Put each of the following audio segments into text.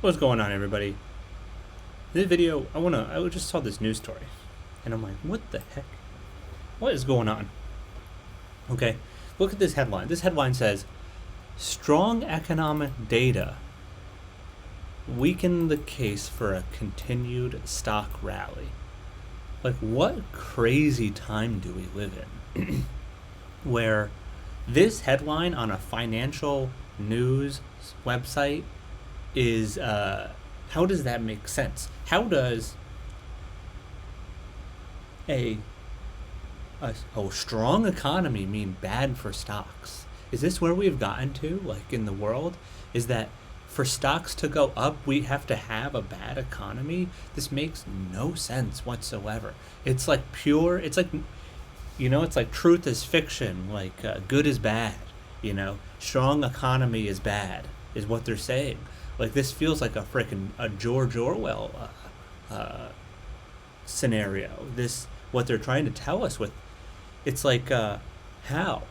What's going on, everybody? This video, I just saw this news story, and I'm like, what the heck? What is going on? Okay, look at this headline. This headline says, strong economic data weaken the case for a continued stock rally. Like, what crazy time do we live in? Where this headline on a financial news website is, how does that make sense? How does a strong economy mean bad for stocks? Is this where we've gotten to, like, in the world? Is that for stocks to go up, we have to have a bad economy? This makes no sense whatsoever. It's like pure, it's like, it's like truth is fiction, like good is bad, strong economy is bad, is what they're saying. Like, this feels like a George Orwell scenario. This, what they're trying to tell us with, it's like, how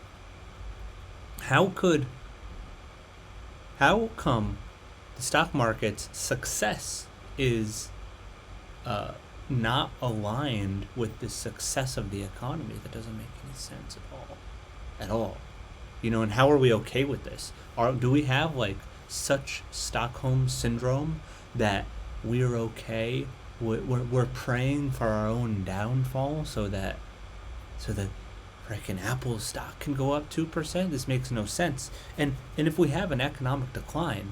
come the stock market's success is not aligned with the success of the economy? That doesn't make any sense at all. And how are we okay with this? Do we have, like, such Stockholm syndrome that we're okay? We're praying for our own downfall so that freaking Apple stock can go up 2%. This makes no sense. And if we have an economic decline,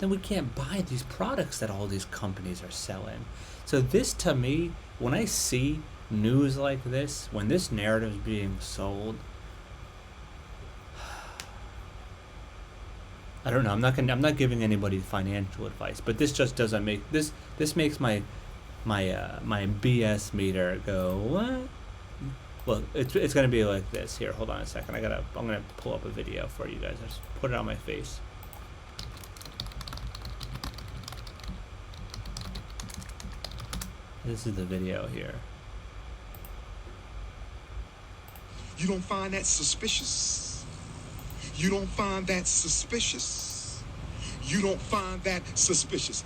then we can't buy these products that all these companies are selling. So this, to me, when I see news like this, when this narrative is being sold, I don't know. I'm not giving anybody financial advice, but this just doesn't make this. This makes my BS meter go what? Well, it's gonna be like this. Here, hold on a second. I'm gonna pull up a video for you guys. I just put it on my face. This is the video here. You don't find that suspicious? You don't find that suspicious? You don't find that suspicious?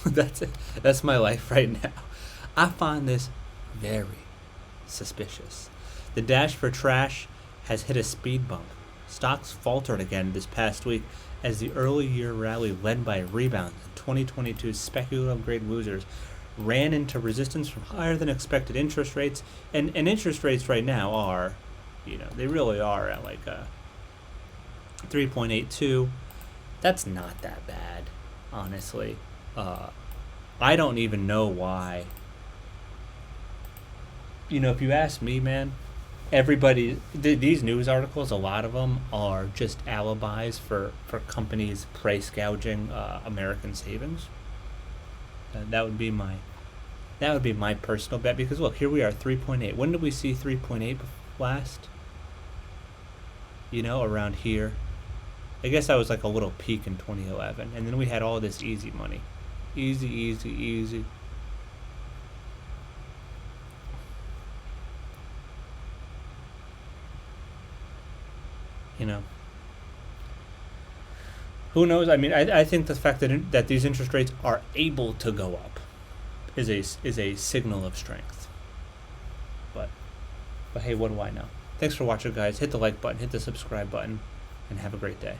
That's it. That's my life right now. I find this very suspicious. The dash for trash has hit a speed bump. Stocks faltered again this past week as the early year rally led by rebounds in 2022's speculative grade losers ran into resistance from higher than expected interest rates. And interest rates right now are, they really are at like a 3.82. That's not that bad, honestly. I don't even know why. If you ask me, man, everybody, these news articles, a lot of them are just alibis for companies price gouging American savings. That would be my personal bet, because look, here we are, 3.8. When did we see 3.8 last? Around here. I guess that was like a little peak in 2011, and then we had all this easy money. Easy. Who knows? I mean, I think the fact that these interest rates are able to go up is a signal of strength. But hey, what do I know? Thanks for watching, guys. Hit the like button, hit the subscribe button, and have a great day.